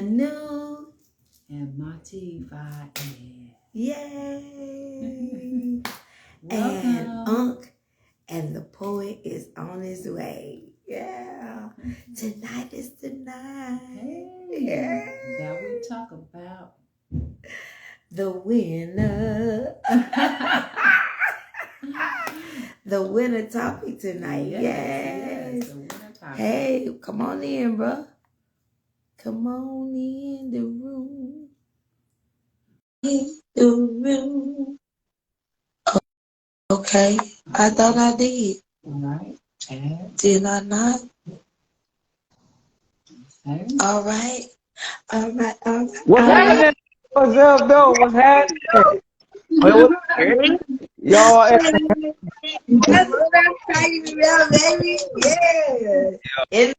Annu and Maá T Phi Eir. Yay! And Ankh and the poet is on his way. Yeah. Tonight is the night. Hey, that we talk about the winner. The winner topic tonight. Yes. The winner topic. Hey, come on in, bro. Come on in the room. In the room. Okay, I thought I did. All right. Did I not? Okay. All right. What's happening? What's up, though? What's happening? Y'all. That's what I'm talking about, baby. Yeah. In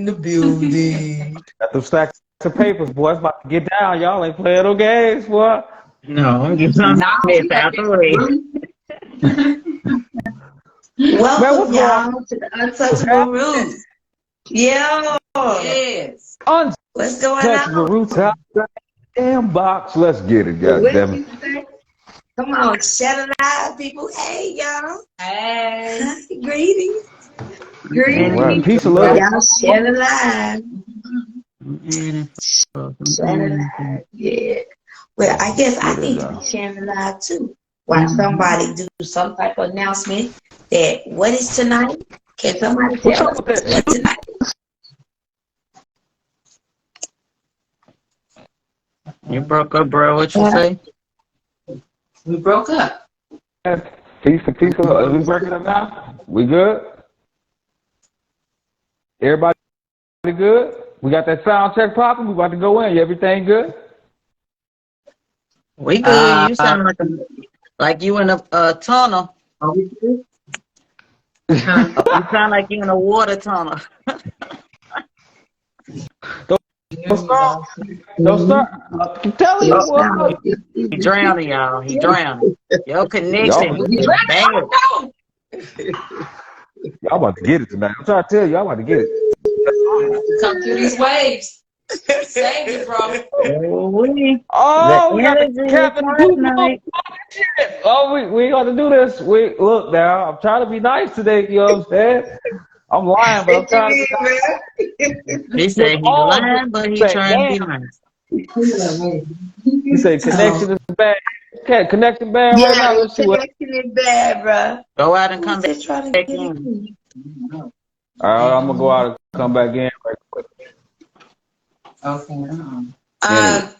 the building. Got them stacks of papers, boy. It's about to get down. Y'all ain't playing no games, boy. No, I'm just trying to get out the way. Welcome, y'all, to the Untouchable Rootz. Yeah. Yes. What's going Untouchable on? Rootz out the inbox. Let's get it, goddammit. Come on, share it out, people. Hey, y'all. Hey. Greetings. Right. Peace and love. Y'all share it live. Share it live. Yeah. Well, I guess I need to be sharing it live too. While somebody do some type of announcement that what is tonight? Can somebody tell us what tonight is? You broke up, bro. What you say? We broke up. Peace and peace. Are we breaking up now? We good? Everybody good? We got that sound check popping. We about to go in. Everything good? We good. You sound like you in a tunnel. You sound like you in a water tunnel. Don't start. Don't start. I'm telling you what. He drowning, y'all. He drowning. Your connection is bad. Y'all about to get it tonight. I'm trying to tell you, y'all about to get it. Come through these waves. Save it, bro. Oh, we got the Captain tonight. Oh, we got to do this. Look now. I'm trying to be nice today. You know what I'm saying? I'm lying, but I'm trying to be nice. He said he's lying, but he's trying to be nice. You say connection is bad. Okay, connection bad right now. Let's see what. Connection is bad, bro. Go out and come back in. All right, I'm gonna go out and come back in right quick. Okay.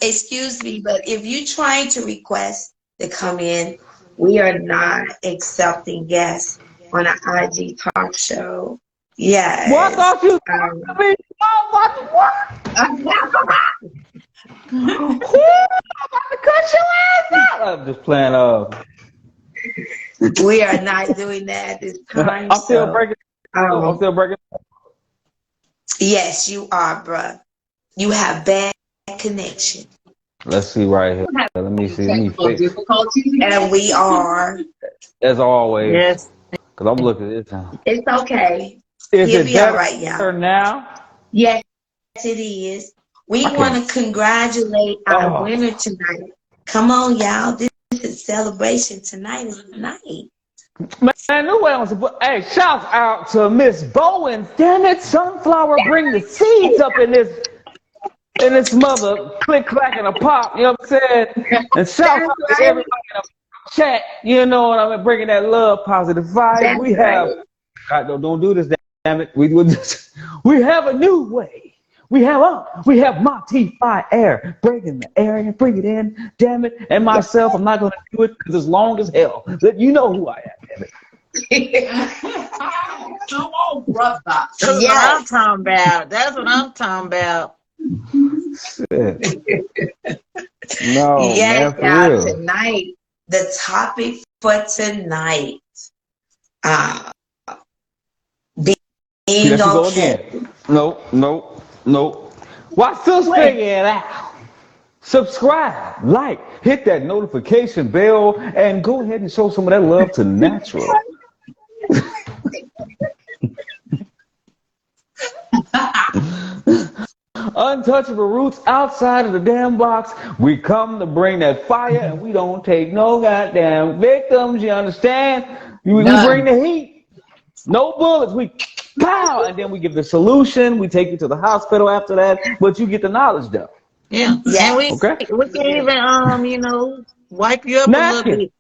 Excuse me, but if you're trying to request to come in, we are not accepting guests on an IG talk show. Yes. What I thought you me? What? I'm about to cut your ass out. I'm just playing. We are not doing that at this time. I'm still breaking. I'm still breaking. Yes, you are, bruh. You have bad connection. Let's see right here. Let me see. Let me fix. And we are. As always. Yes. Because I'm looking at this time. It's okay. Is He'll it be better all right, y'all. now? Yes, it is. We want to congratulate our winner tonight. Come on, y'all. This is celebration. Tonight is the night. Man, Annu Way on some. Hey, shout out to Miss Bowens. Damn it, Sunflower, bring the seeds up in this mother click clack and a pop. You know what I'm saying? And shout out to everybody in the chat. You know what I mean? Bringing that love, positive vibe. We have. God, don't do this. Damn it. We have a new way. We have Maá T Phi Eir breaking the air and bring it in, damn it. And myself, I'm not gonna do it because it's long as hell. But you know who I am, damn it. Come on, brother. That's what I'm talking about. That's what I'm talking about. Shit. No, yes, man, for y'all. real. Tonight, the topic for tonight, being okay. No. Why still figure it out? Subscribe, like, hit that notification bell, and go ahead and show some of that love to Natural. Untouchable Rootz outside of the damn box. We come to bring that fire, and we don't take no goddamn victims. You understand? We bring the heat. No bullets. We pow, and then we give the solution. We take you to the hospital after that, but you get the knowledge though. Yeah. And we can even you know, wipe you up a little bit.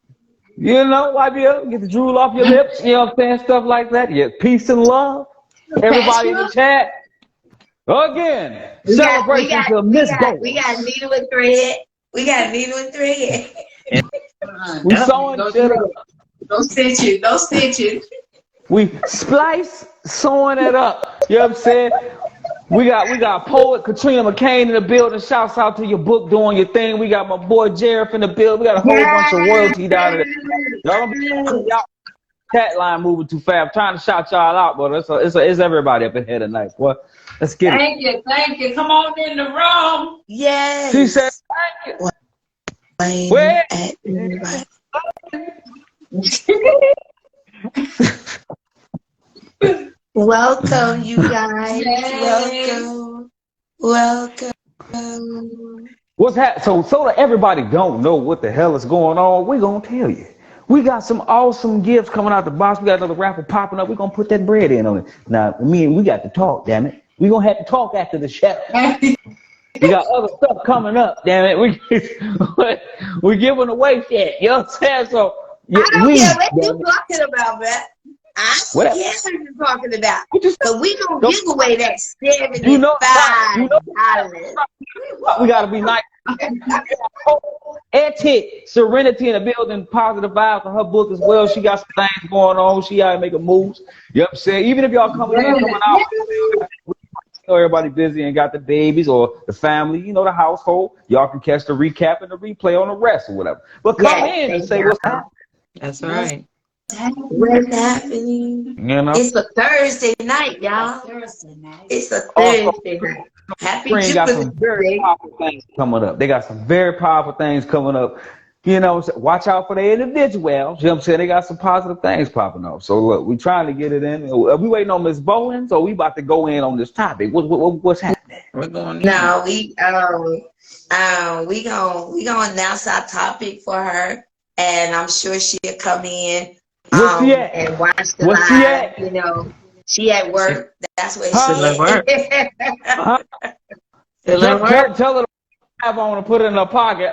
You know, wipe you up, get the drool off your lips, you know what I'm saying? Stuff like that. Yeah, peace and love. Everybody in the chat. Again, celebration to Miss Bowens. We got needle and thread. We sewing shit up. Don't stitch it. Don't stitch it. We splice sewing it up. You know what I'm saying? We got poet Katrina McCain in the building. Shouts out to your book doing your thing. We got my boy Jareth in the building. We got a whole bunch of royalty down there. Y'all chat line moving too fast. I'm trying to shout y'all out, but it's everybody up in here tonight, boy. Let's get it. Thank you. Come on in the room. Yes. She said thank you. Where? Welcome, you guys. Welcome. What's happening? So that everybody don't know what the hell is going on, we gonna tell you. We got some awesome gifts coming out the box. We got another raffle popping up. We're gonna put that bread in on it. Now, we got to talk, damn it. We're gonna have to talk after the show. We got other stuff coming up, damn it. We're giving away shit. You know what I'm saying? So I don't care what you talking about, man. I don't care what you're talking about. So we gonna give away that $75. We gotta be nice. Ethic, Serenity in the building, positive vibes on her book as well. She got some things going on. She out making moves. You know what I'm saying? Even if y'all coming in, coming out, you know, everybody busy and got the babies or the family, you know, the household. Y'all can catch the recap and the replay on the rest or whatever. But come in and say what's happening. That's right. What's happening? You know? It's a Thursday night, y'all. It's a Thursday night. Happy got some very powerful things coming up. They got some very powerful things coming up. You know, watch out for the individuals. You know what I'm saying? They got some positive things popping up. So look, we trying to get it in. Are we waiting on Miss Bowens, or we about to go in on this topic? What's happening? We're going. No, we gonna announce our topic for her, and I'm sure she'll come in and watch the live. You know, she at work. That's what she's at work. Tell her to have on and put it in her pocket.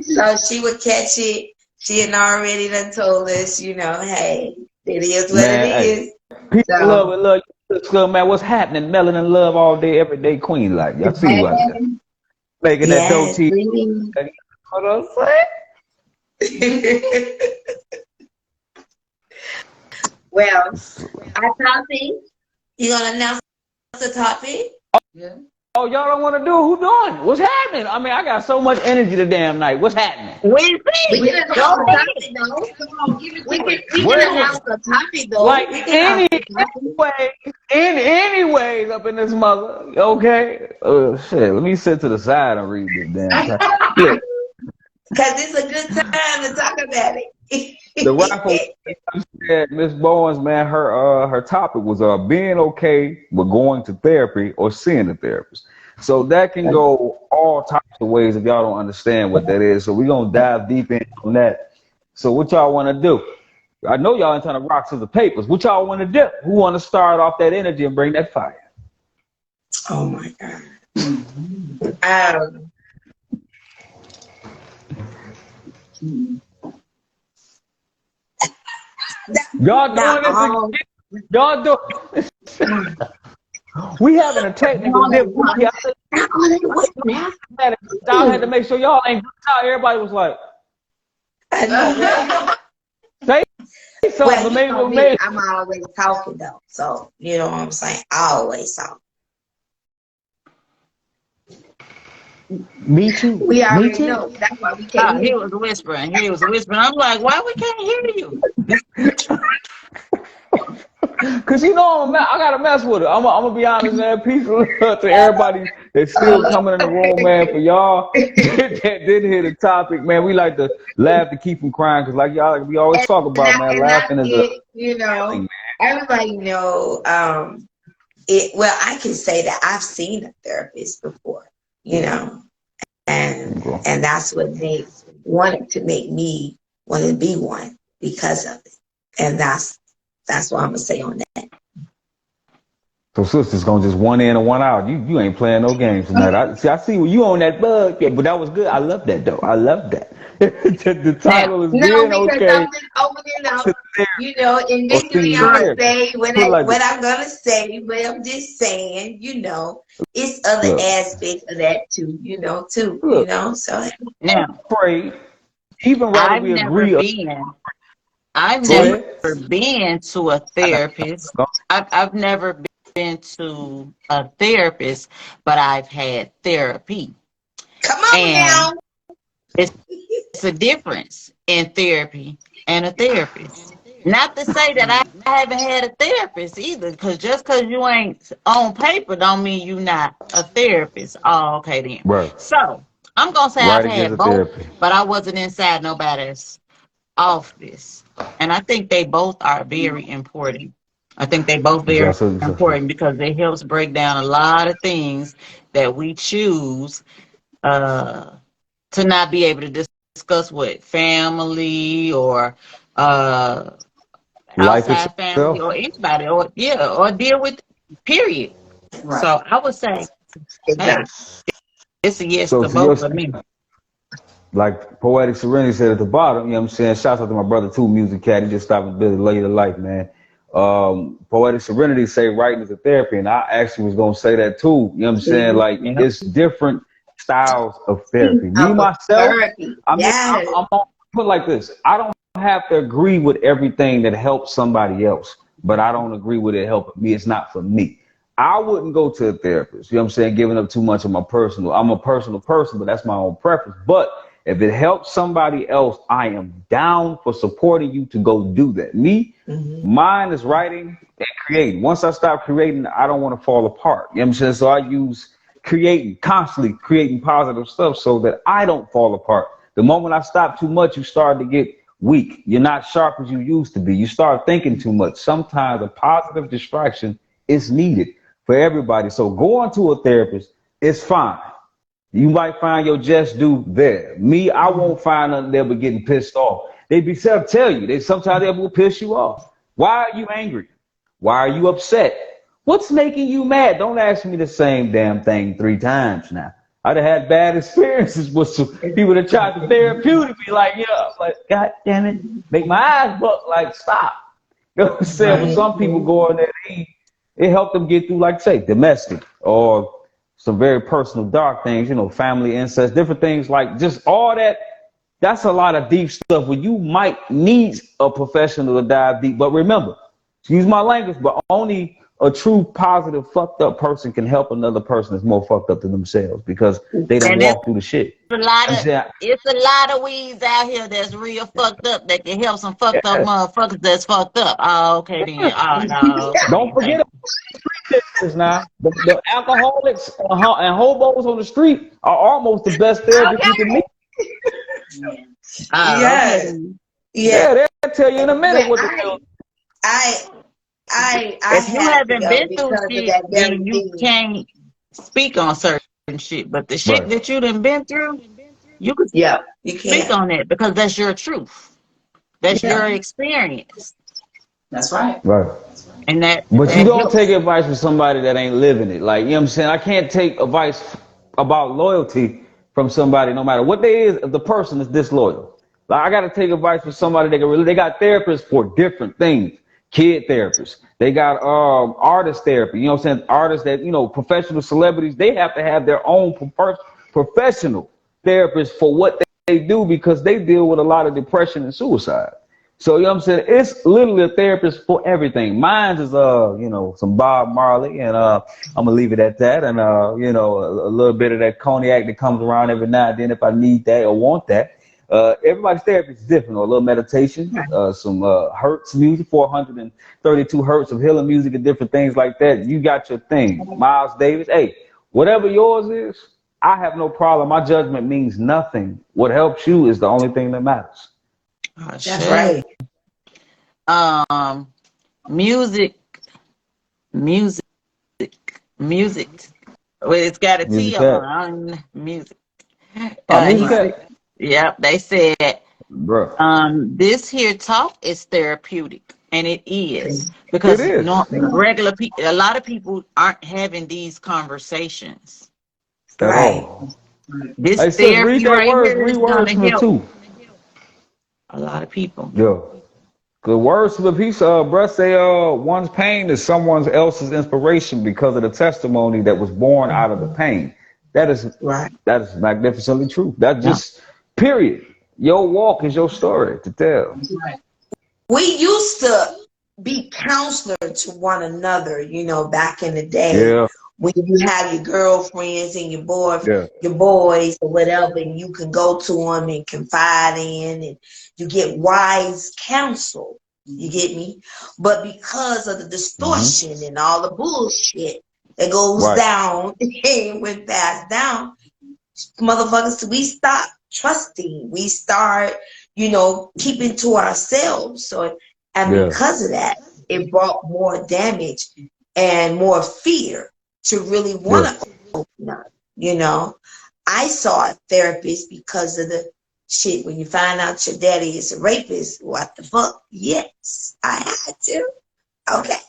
So she would catch it. She had already done told us, you know, hey, it is what it is. People love you, man. What's happening? Melanin love all day, every day, queen like. Y'all see what I'm saying? Making that dope tea. What I'm saying? Well, our topic, you gonna announce the topic? Yeah. Oh, y'all don't want to do it? Who doing? What's happening? I mean, I got so much energy the damn night. What's happening? We can announce the topic, though. Come on, give it to me. We can announce the topic, though. Like, anyways up in this mother, okay? Shit, let me sit to the side and read this damn time. Yeah. Because it's a good time to talk about it. The raffle said, Miss Bowens, man, her topic was being okay with going to therapy or seeing a therapist. So that can go all types of ways if y'all don't understand what that is. So we're gonna dive deep in on that. So what y'all want to do? I know y'all ain't trying to rock scissors papers. What y'all want to do? Who want to start off that energy and bring that fire? Oh my God. Y'all doing this? Y'all do. We having a technical difficulty. Y'all had to make sure y'all ain't out. Everybody was like, say something. Well, I'm always talking though, so you know what I'm saying. I always talk. Me too. We already know. That's why we can't hear. He was whispering. I'm like, why we can't hear you? Cause you know I gotta mess with it. I'm gonna be honest, man. Peace to everybody that's still coming in the room, man. For y'all that didn't hear the topic, man, we like to laugh to keep from crying, cause like y'all, we always talk about, man, laughing is you know, everybody know. Well, I can say that I've seen a therapist before, and that's what wanted to make me want to be one because of it. And that's what I'm gonna say on that. So sister's gonna just one in and one out. You ain't playing no games tonight. I see you on that bug. Yeah, but that was good. I love that though. I love that. The title is No, being because okay. I'm just opening up, eventually I'm gonna say what I'm gonna say, but I'm just saying, it's other aspects of that too, so Now, afraid, even whether we agree or I've never been to a therapist. I've never been to a therapist, but I've had therapy. Come on now. It's a difference in therapy and a therapist. Not to say that I haven't had a therapist either, because just because you ain't on paper don't mean you not a therapist. Oh, okay then. Right. So I'm gonna say I've had both, but I wasn't inside nobody's office. And I think they both are very important. I think they both very important because it helps break down a lot of things that we choose to not be able to discuss with family or outside family or anybody or deal with, period. Right. So I would say hey, it's a yes to both of me. Like Poetic Serenity said at the bottom, you know what I'm saying? Shouts out to my brother too, Music Cat. He just stopped and Billy Lay of Life, man. Poetic Serenity say writing is a therapy, and I actually was gonna say that too. You know what I'm saying? Like it's different styles of therapy. Me myself, I'm gonna put it like this. I don't have to agree with everything that helps somebody else, but I don't agree with it helping me. It's not for me. I wouldn't go to a therapist, you know what I'm saying, giving up too much of my personal. I'm a personal person, but that's my own preference. But if it helps somebody else, I am down for supporting you to go do that. Me, mine is writing and creating. Once I stop creating, I don't want to fall apart. You know what I'm saying? So I use constantly creating positive stuff so that I don't fall apart. The moment I stop too much, you start to get weak. You're not sharp as you used to be. You start thinking too much. Sometimes a positive distraction is needed for everybody. So going to a therapist is fine. You might find your just due there. Me, I won't find nothing there but getting pissed off. They be tell you. Sometimes they will piss you off. Why are you angry? Why are you upset? What's making you mad? Don't ask me the same damn thing 3 times now. I'd have had bad experiences with some people that tried to therapeutic me like, like, God damn it, make my eyes buck, like, stop. You know what I'm saying? But some people go in there, it helped them get through, like, say, domestic or some very personal dark things, family, incest, different things, like just all that. That's a lot of deep stuff where you might need a professional to dive deep. But remember, excuse my language, but only a true positive fucked up person can help another person that's more fucked up than themselves because they don't walk through the shit. It's a lot of weeds out here that's real fucked up that can help some fucked up motherfuckers that's fucked up. Oh, okay then. Oh, no. Don't forget this now. The alcoholics and hobos on the street are almost the best therapists you can meet. Yeah, they'll tell you in a minute what to do. If you haven't been through shit, then you can't speak on certain shit. But the shit that you done been through, you can speak on it because that's your truth. That's your experience. That's right. Right. And but you don't take advice from somebody that ain't living it. Like, you know what I'm saying? I can't take advice about loyalty from somebody, no matter what they is, if the person is disloyal. Like, I got to take advice from somebody they got therapists for different things. Kid therapists. They got artist therapy. You know what I'm saying? Artists that, professional celebrities, they have to have their own professional therapist for what they do because they deal with a lot of depression and suicide. So, you know what I'm saying? It's literally a therapist for everything. Mine is, some Bob Marley, and I'm going to leave it at that. And, a little bit of that cognac that comes around every now and then if I need that or want that. Everybody's therapy is different. Or a little meditation, some Hertz music, 432 Hertz of healing music and different things like that. You got your thing. Miles Davis, hey, whatever yours is, I have no problem. My judgment means nothing. What helps you is the only thing that matters. Oh, that's right. Music Music. Well, it's got a T on music. Yep, they said, this here talk is therapeutic, and it is because regular people, a lot of people aren't having these conversations. Right. This hey, therapy read that right word, here is words gonna for help a lot of people. Yeah. Good words to the piece, bruh. Say, one's pain is someone else's inspiration because of the testimony that was born out of the pain. That is magnificently true. That's just period. Your walk is your story to tell. We used to be counselor to one another, you know, back in the day. Yeah. When you have your girlfriends and your boys or whatever, and you can go to them and confide in, and you get wise counsel. You get me? But because of the distortion and all the bullshit that goes down and went passed down, motherfuckers, we stop trusting. We start, you know, keeping to ourselves. So, and because of that, it brought more damage and more fear to really want to open up. You know, I saw a therapist because of the shit. When you find out your daddy is a rapist, what the fuck? Yes, I had to. Okay.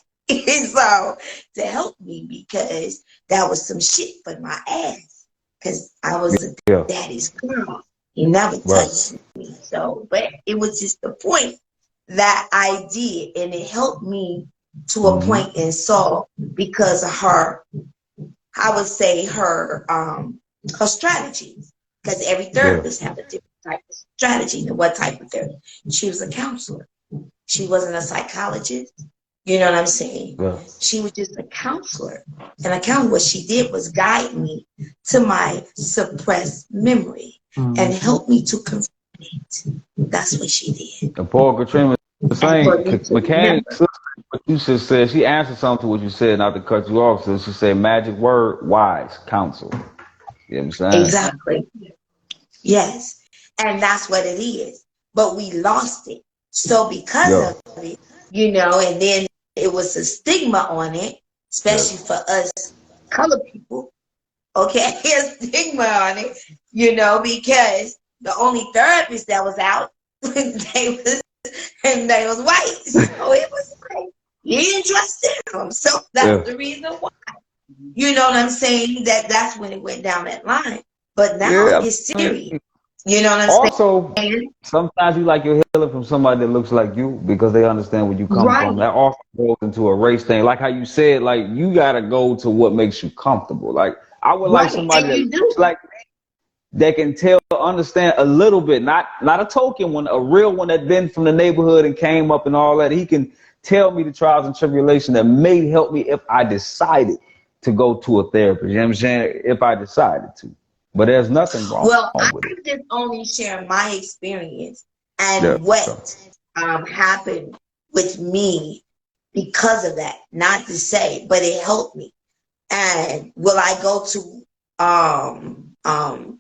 So to help me, because that was some shit for my ass. Because I was a daddy's girl. He never touched me. So, but it was just the point that I did, and it helped me to a point and saw because of her, I would say her strategies. Because every therapist have a different type of strategy. And what type of therapy? She was a counselor. She wasn't a psychologist. You know what I'm saying? She was just a counselor. And a counselor, what she did was guide me to my suppressed memory and help me to confront it. That's what she did. And Paul Katrina was saying, mechanics, what you just said, she answered something to what you said, not to cut you off. So she said, magic word, wise, counsel. You know what I'm saying? Exactly. Yes. And that's what it is. But we lost it. So because of it, you know, and then it was a stigma on it, especially for us color people. Okay, a stigma on it, you know, because the only therapist that was out, they was white. So it was like, you didn't trust them. So that's the reason why. You know what I'm saying? That's when it went down that line. But now it's serious. You know what I'm saying? Also, sometimes you like your healing from somebody that looks like you because they understand where you come from. That often goes into a race thing. Like how you said, like you gotta go to what makes you comfortable. Like I would like somebody that looks like me, that can tell, understand a little bit, not a token one, a real one that been from the neighborhood and came up and all that. He can tell me the trials and tribulations that may help me if I decided to go to a therapist. You know what I'm saying? If I decided to. But there's nothing wrong with it. I'm just only sharing my experience and what happened with me because of that. Not to say, but it helped me. And will I go to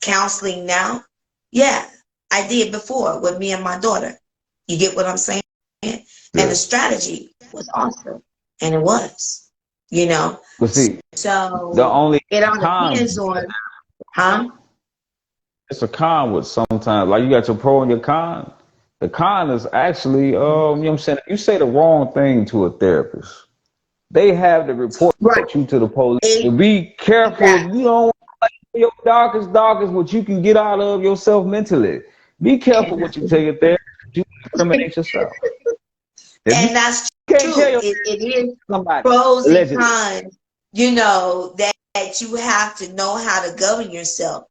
counseling now? Yeah, I did before with me and my daughter. You get what I'm saying? And the strategy was awesome. And it was, you know. But see, so the only it all depends on, it's a con with sometimes, like you got your pro and your con. The con is actually, you know what I'm saying, if you say the wrong thing to a therapist, they have to report you to the police. So be careful. You don't like your darkest what you can get out of yourself mentally. Be careful what you tell your therapist. You incriminate yourself. And that's true. It is pros and cons, you know, that you have to know how to govern yourself.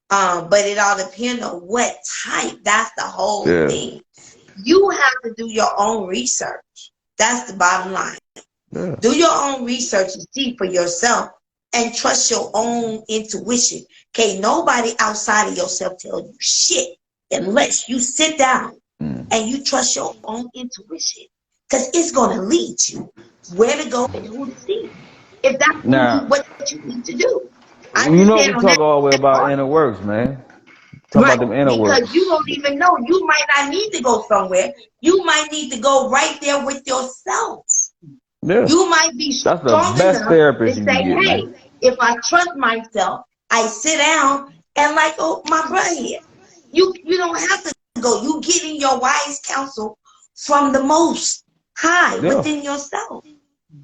But it all depends on what type. That's the whole thing. You have to do your own research. That's the bottom line. Do your own research and see for yourself and trust your own intuition. Can't nobody outside of yourself tell you shit unless you sit down and you trust your own intuition. Because it's going to lead you where to go and who to see. If that's what you need to do. You know we talk all the way about inner works, man. Talk about them inner works. Because you don't even know. You might not need to go somewhere. You might need to go right there with yourself. Yeah. You might be strong enough to say, hey, if I trust myself, I sit down and like, oh, my brother here. You don't have to go. You getting your wise counsel from the most high within yourself,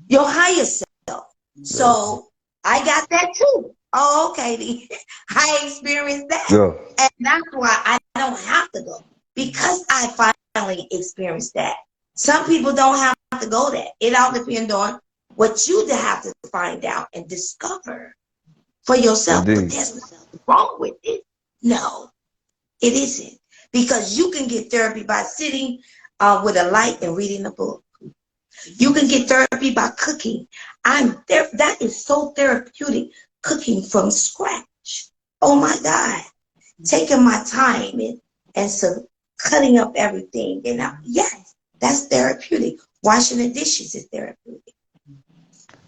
your higher self. So I got that too. Oh, okay. I experienced that. Yeah. And that's why I don't have to go, because I finally experienced that. Some people don't have to go there. It all depends on what you have to find out and discover for yourself. Indeed. But there's nothing wrong with it. No, it isn't. Because you can get therapy by sitting with a light and reading a book. You can get therapy by cooking. That is so therapeutic, cooking from scratch. Oh my God. Taking my time and so cutting up everything. And yes, that's therapeutic. Washing the dishes is therapeutic.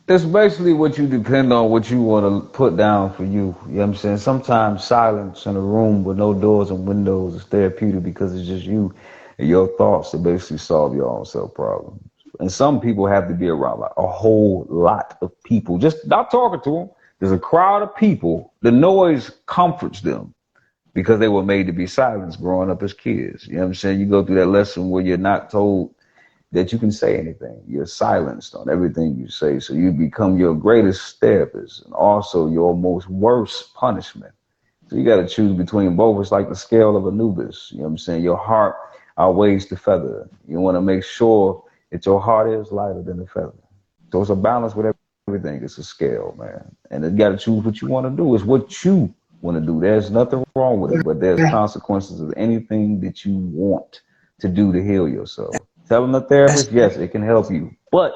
It's basically what you depend on, what you want to put down for you. You know what I'm saying? Sometimes silence in a room with no doors and windows is therapeutic because it's just you and your thoughts that basically solve your own self problems. And some people have to be around like a whole lot of people. Just not talking to them. There's a crowd of people. The noise comforts them because they were made to be silenced growing up as kids. You know what I'm saying? You go through that lesson where you're not told that you can say anything. You're silenced on everything you say. So you become your greatest therapist and also your most worst punishment. So you got to choose between both. It's like the scale of Anubis. You know what I'm saying? Your heart outweighs the feather. You want to make sure that your heart is lighter than the feather. So it's a balance with everything. It's a scale, man. And you got to choose what you want to do. It's what you want to do. There's nothing wrong with it, but there's consequences of anything that you want to do to heal yourself. Telling the therapist, yes, it can help you, but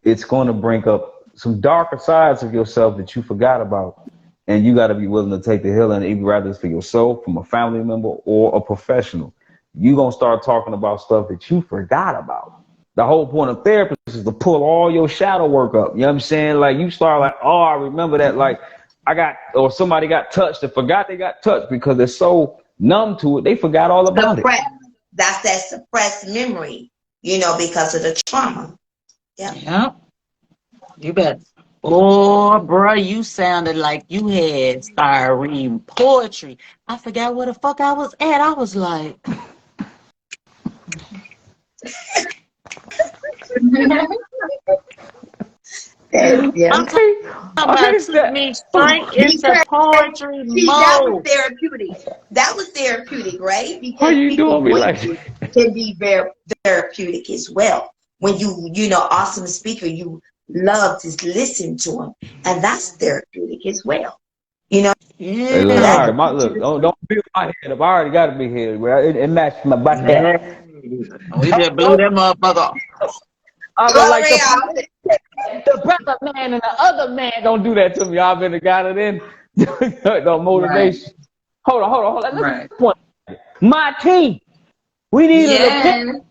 it's going to bring up some darker sides of yourself that you forgot about. And you got to be willing to take the healing, even rather it's for yourself, from a family member or a professional. You're going to start talking about stuff that you forgot about. The whole point of therapy is to pull all your shadow work up. You know what I'm saying? Like you start like, oh, I remember that. Like or somebody got touched and forgot they got touched because they're so numb to it. They forgot all about it. That's that suppressed memory. You know, because of the trauma. Yeah. Yeah. You bet. Oh, bro, you sounded like you had started reading poetry. I forgot where the fuck I was at. I was like. Yeah. Took me straight into poetry mode. That was therapeutic. That was therapeutic, right? Because how you doing me like can be very therapeutic as well. When you know, awesome speaker, you love to listen to him, and that's therapeutic as well. You know. Yeah. Hey, look, all right, look, don't build my head up. I already got to be here. It matched my back. We just blew that motherfucker off. I was like the brother man and the other man don't do that to me. I've been the guy that then no motivation. Right. Hold on. Right. Maá T, we need a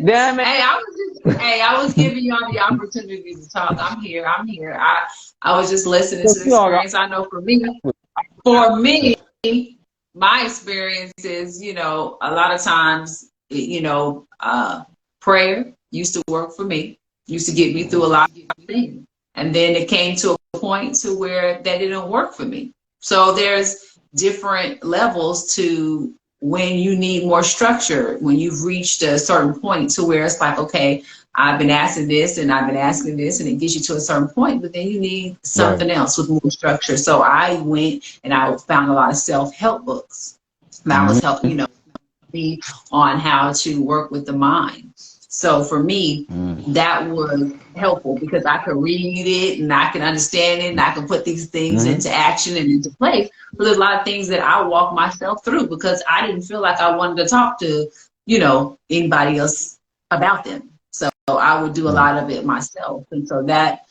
damn it. Hey, I was giving y'all the opportunity to talk. I'm here. I was just listening to the experience. I know for me, my experience is, you know, a lot of times, you know, prayer used to work for me, used to get me through a lot of things. And then it came to a point to where that didn't work for me. So there's different levels to when you need more structure, when you've reached a certain point to where it's like, okay, I've been asking this and I've been asking this, and it gets you to a certain point, but then you need something else with more structure. So I went and I found a lot of self-help books that was helping, you know, me on how to work with the mind. So for me, that was helpful because I could read it and I can understand it and I can put these things into action and into place. But there's a lot of things that I walk myself through because I didn't feel like I wanted to talk to, you know, anybody else about them. So I would do a lot of it myself. And so that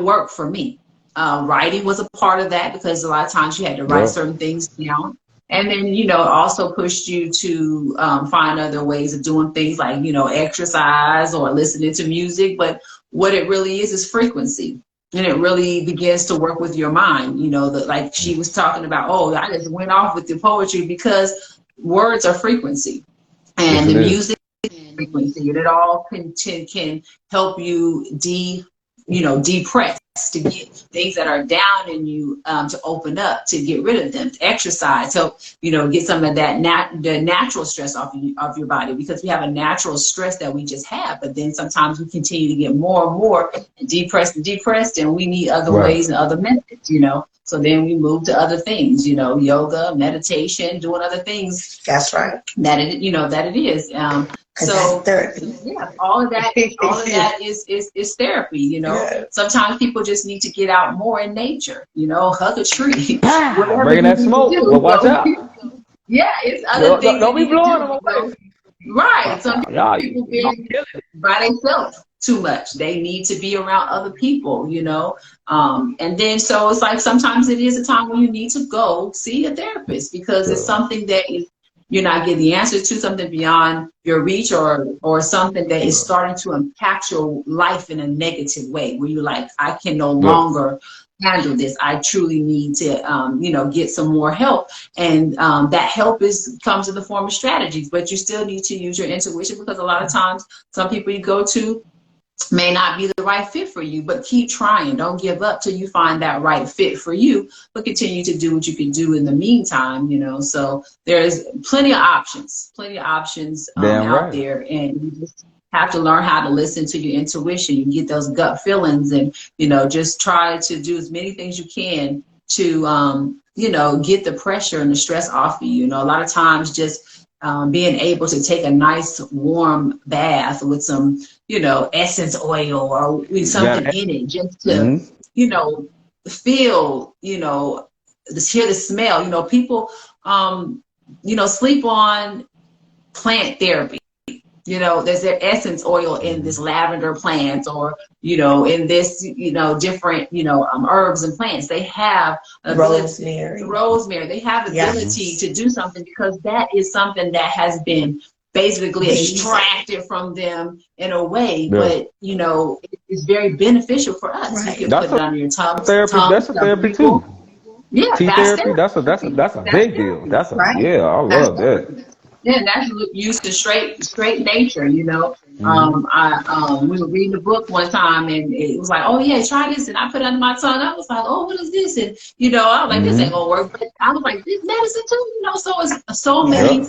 worked for me. Writing was a part of that because a lot of times you had to write certain things down. And then, you know, it also pushed you to find other ways of doing things like, you know, exercise or listening to music. But what it really is frequency. And it really begins to work with your mind. You know, like she was talking about, oh, I just went off with the poetry because words are frequency. And the music frequency, and it all can help you depress, to get things that are down in you, to open up, to get rid of them, to exercise, help get some of that the natural stress off your body, because we have a natural stress that we just have, but then sometimes we continue to get more and more depressed, and we need other ways and other methods, so then we move to other things, yoga, meditation, doing other things. That's right. That it is. So yeah, all of that is therapy. Sometimes people just need to get out more in nature. Hug a tree. Bringing that smoke. Well, watch out. Yeah, it's other things. Don't be blowing them away. Right. Some people being by themselves too much. They need to be around other people. And then so it's like sometimes it is a time when you need to go see a therapist, because it's something that you're not getting the answers to, something beyond your reach, or something that is starting to impact your life in a negative way, where you're like, I can no longer handle this. I truly need to, get some more help. And that help comes in the form of strategies, but you still need to use your intuition, because a lot of times some people you go to may not be the right fit for you, but keep trying. Don't give up till you find that right fit for you, but continue to do what you can do in the meantime, so there's plenty of options out there, and you just have to learn how to listen to your intuition. You get those gut feelings, and just try to do as many things you can to get the pressure and the stress off of you. A lot of times just being able to take a nice warm bath with some essence oil or with something in it, just to feel, hear the smell. People sleep on plant therapy. There's their essence oil in this lavender plant, or in this different herbs and plants. They have rosemary. They have the ability to do something, because that is something that has been basically extracted from them in a way, but it's very beneficial for us. Right. You can put it on your tongue. That's a therapy too. Yeah, tea therapy. That's a big deal. That's I love that. Yeah, that's used to straight nature, we were reading a book one time, and it was like, oh yeah, try this, and I put it under my tongue. I was like, oh, what is this? And I was like, this ain't gonna work. But I was like, this medicine too, so it's so many,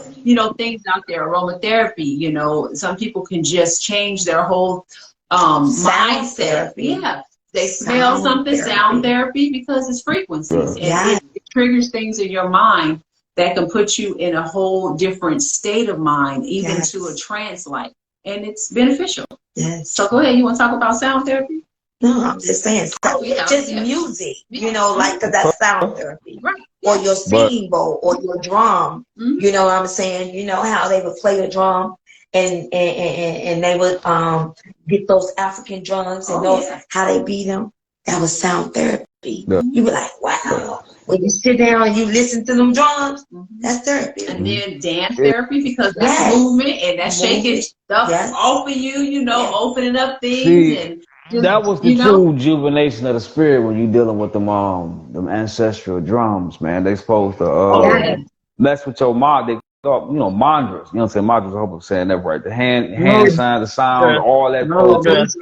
things out there. Aromatherapy, some people can just change their whole mindset. Yeah, they smell something, sound therapy, because it's frequencies, and it triggers things in your mind that can put you in a whole different state of mind, even to a trance-like, and it's beneficial. Yes. So go ahead. You want to talk about sound therapy? No, I'm just saying, music. Like, cause that's sound therapy, right? Or your singing bowl, or your drum. You know what I'm saying? You know how they would play a drum, and they would get those African drums, and how they beat them. That was sound therapy. Yeah. You were like, wow. When you sit down and you listen to them drums, that's therapy. And then dance therapy, because that's movement and that's shaking stuff off of you, opening up things. And just, that was the true rejuvenation of the spirit when you're dealing with them ancestral drums, man. They supposed to mess with your mind. They thought, mantras. You know what I'm saying? Mantras, I hope I'm saying that right. The hand sign, the sound, all that. Mudras.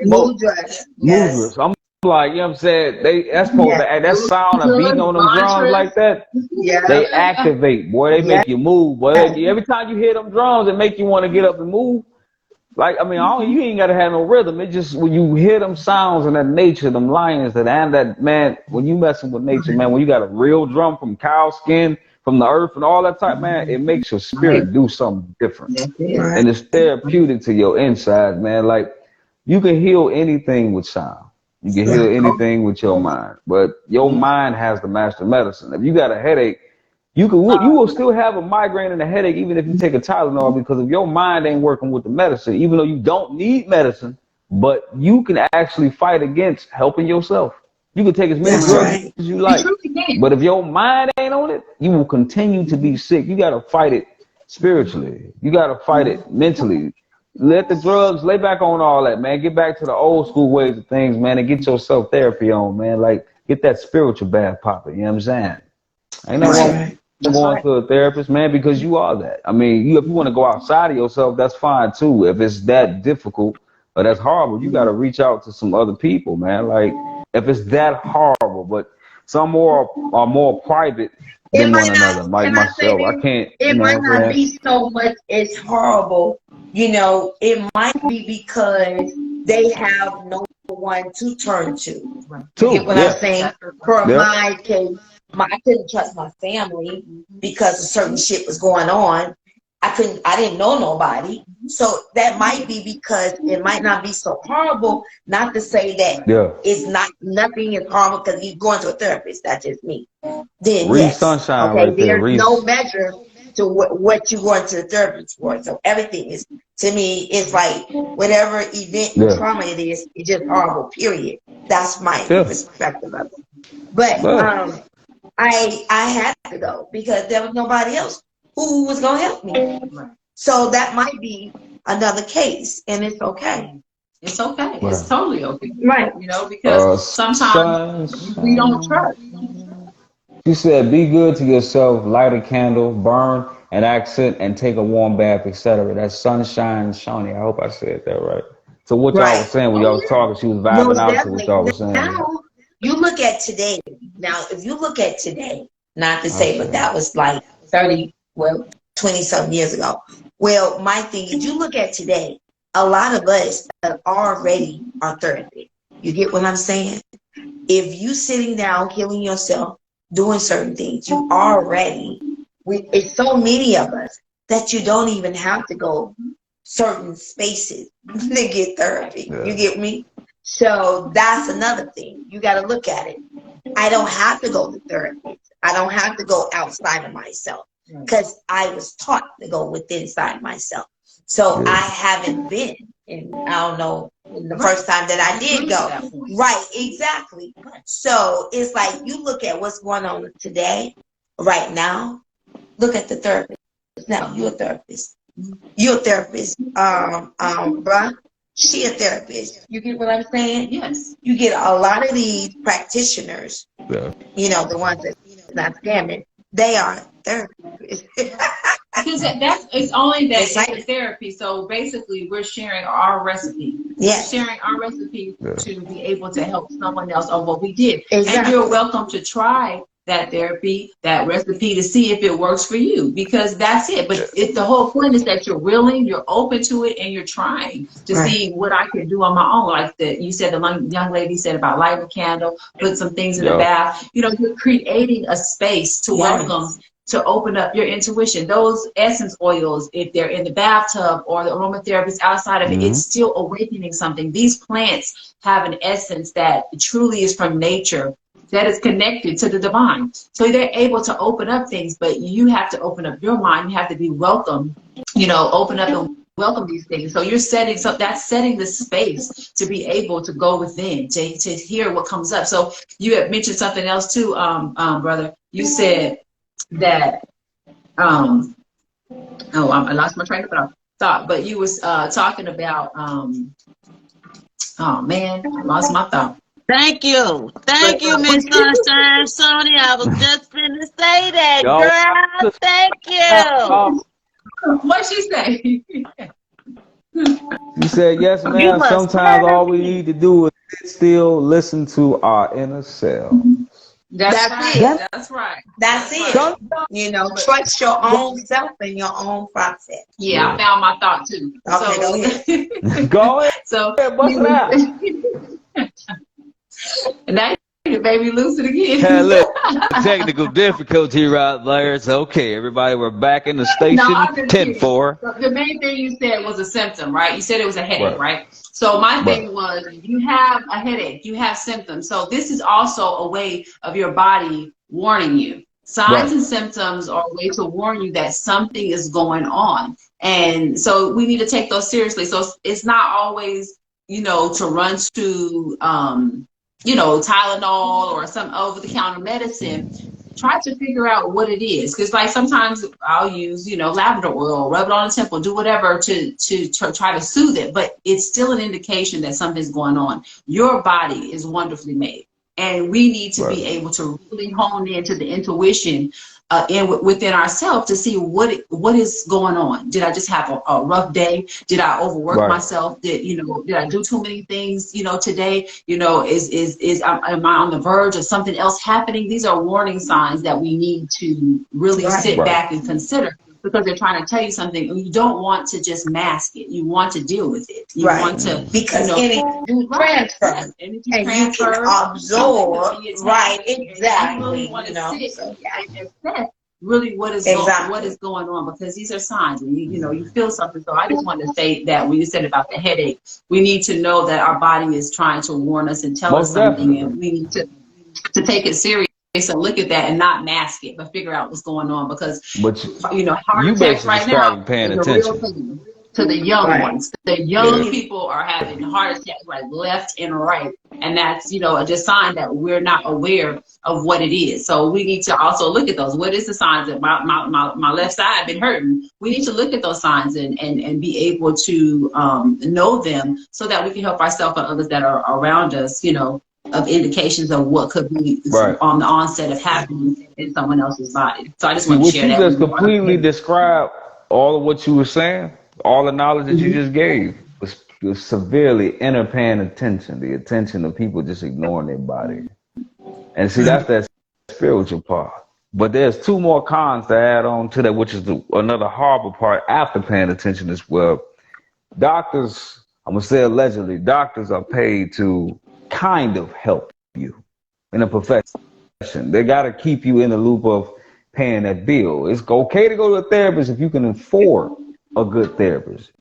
I'm like, I'm saying, that's supposed to that sound of beating on them drums like that. Yeah. They activate, boy. They make you move, boy. Every time you hear them drums, it make you want to get up and move. Like, you ain't gotta have no rhythm. It just, when you hear them sounds and that nature, them lions, that man, when you messing with nature, man, when you got a real drum from cow skin, from the earth and all that type, man, it makes your spirit do something different. And it's therapeutic to your inside, man. Like, you can heal anything with sound. You can heal anything with your mind, but your mind has the master medicine. If you got a headache, you will still have a migraine and a headache even if you take a Tylenol, because if your mind ain't working with the medicine, even though you don't need medicine, but you can actually fight against helping yourself. You can take as many drugs as you like, but if your mind ain't on it, you will continue to be sick. You got to fight it spiritually. You got to fight it mentally. Let the drugs lay back on all that, man. Get back to the old school ways of things, man, and get your self therapy on, man. Like, get that spiritual bath popping. You know what I'm saying? Ain't no wrong. going to a therapist, man, because you are that. I mean, if you want to go outside of yourself, that's fine too. If it's that difficult or that's horrible, you got to reach out to some other people, man. Like, if it's that horrible, but some more are more private than one another. Like myself, I can't. It might not be so much as horrible. You know, it might be because they have no one to turn to. You get what I'm saying? For my case, I couldn't trust my family because a certain shit was going on. I didn't know nobody. So that might be because it might not be so horrible. Not to say that it's nothing is horrible because you're going to a therapist. That's just me. Then yes, sunshine okay, right there, there's no measure to what you're going to the therapist for. So everything is, to me, it's like whatever event trauma it is, it's just horrible, period. That's my perspective of it. But I had to go because there was nobody else who was going to help me. So that might be another case, and it's okay. It's okay. It's totally okay. Right. You know, because sometimes we don't trust. You said, be good to yourself, light a candle, burn an accent, and take a warm bath, etc. That's Sunshine Shonique. I hope I said that right. So what y'all was saying when y'all was talking, she was vibing out to what y'all was saying. Now, you look at today. Now, if you look at today, not to say, but that was like 20-something years ago. Well, my thing is, you look at today, a lot of us already are therapists. You get what I'm saying? If you sitting down, healing yourself, doing certain things, you already, it's so many of us that you don't even have to go certain spaces to get therapy. You get me? So that's another thing. You got to look at it. I don't have to go to therapy. I don't have to go outside of myself because I was taught to go within inside myself. So I haven't been, and I don't know, the first time that I did go. Right, exactly. So it's like you look at what's going on today, right now. Look at the therapist. Now, you're a therapist. You're a therapist, bruh. She a therapist. You get what I'm saying? Yes. You get a lot of these practitioners, you know, the ones that not scamming, they are therapists. Because it's only that it's like therapy. So basically, we're sharing our recipe. Yes. We're sharing our recipe to be able to help someone else on what we did. Exactly. And you're welcome to try that therapy, that recipe, to see if it works for you, because that's it. But the whole point is that you're willing, you're open to it, and you're trying to see what I can do on my own. Like you said, the young lady said about lighting a candle, put some things in the bath. You know, you're creating a space to welcome, to open up your intuition. Those essence oils, if they're in the bathtub or the aromatherapist outside of it, it's still awakening something. These plants have an essence that truly is from nature, that is connected to the divine. So they're able to open up things, but you have to open up your mind. You have to be welcome, you know, open up and welcome these things. So you're setting, so that's setting the space to be able to go within, to hear what comes up. So you have mentioned something else too, brother. You said that, I lost my train of thought, but you was talking about, oh man, I lost my thought. Thank you, Miss Sunshine Shonique. I was just finna say that, girl. Thank you. What'd she say? She said, yes, ma'am. Sometimes all we need to do is sit still, listen to our inner selves. That's right. That's it. You know, trust your own self and your own process. Yeah, I found my thought too. Okay, so, go ahead. Go ahead. So what's that? And now you made me lose it again. Hey, look, technical difficulty right there. It's okay, everybody. We're back in the station. 10-4. The main thing you said was a symptom, right? You said it was a headache, right? So my thing was, you have a headache, you have symptoms. So this is also a way of your body warning you. Signs and symptoms are a way to warn you that something is going on. And so we need to take those seriously. So it's not always, you know, to run to, you know, Tylenol or some over-the-counter medicine. Try to figure out what it is. Because, like, sometimes I'll use, you know, lavender oil, rub it on the temple, do whatever to try to soothe it. But it's still an indication that something's going on. Your body is wonderfully made. And we need to be able to really hone into the intuition within ourselves to see what is going on. Did I just have a rough day? Did I overwork myself? Did I do too many things, today? Am I on the verge of something else happening? These are warning signs that we need to really sit back and consider, because they're trying to tell you something. And you don't want to just mask it. You want to deal with it. You want to, because energy transfer, and you can absorb. Exactly. You really want to sit and assess really what is going on, because these are signs. And you feel something. So I just want to say that when you said about the headache, we need to know that our body is trying to warn us and tell us something, and we need to take it serious. So look at that and not mask it, but figure out what's going on, because heart attacks right now is a real thing to the young ones. The young people are having heart attacks left and right, and that's a just sign that we're not aware of what it is. So we need to also look at those. What is the signs that my left side been hurting? We need to look at those signs and be able to know them, so that we can help ourselves and others that are around us, of indications of what could be on the onset of happening in someone else's body. So I just want to share that. You just completely described all of what you were saying. All the knowledge that you just gave was severely inner paying attention, the attention of people just ignoring their body. And see, that's that spiritual part. But there's two more cons to add on to that, which is another horrible part after paying attention as well. Doctors, I'm going to say allegedly, doctors are paid to kind of help you in a profession. They got to keep you in the loop of paying that bill. It's okay to go to a therapist if you can afford a good therapist.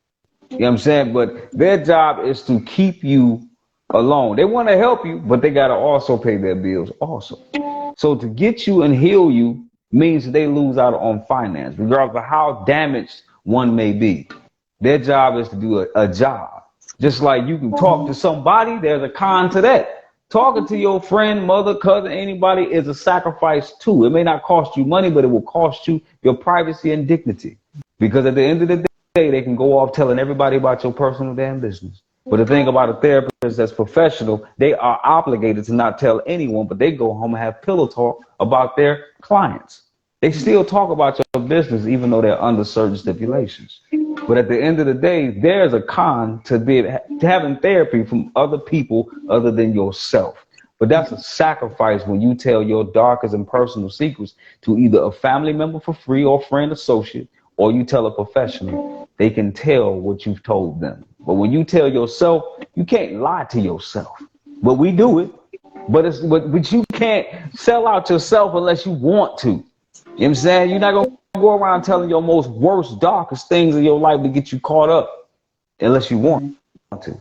You know what I'm saying? But their job is to keep you alone. They want to help you, but they got to also pay their bills also. So to get you and heal you means they lose out on finance, regardless of how damaged one may be. Their job is to do a job. Just like you can talk to somebody, there's a con to that. Talking to your friend, mother, cousin, anybody is a sacrifice too. It may not cost you money, but it will cost you your privacy and dignity. Because at the end of the day, they can go off telling everybody about your personal damn business. But the thing about a therapist that's professional, they are obligated to not tell anyone, but they go home and have pillow talk about their clients. They still talk about your business, even though they're under certain stipulations. But at the end of the day, there's a con to having therapy from other people other than yourself. But that's a sacrifice when you tell your darkest and personal secrets to either a family member for free or friend, associate, or you tell a professional. They can tell what you've told them. But when you tell yourself, you can't lie to yourself. But we do it. But you can't sell out yourself unless you want to. You know what I'm saying? You're not going to go around telling your most worst, darkest things in your life to get you caught up unless you want to.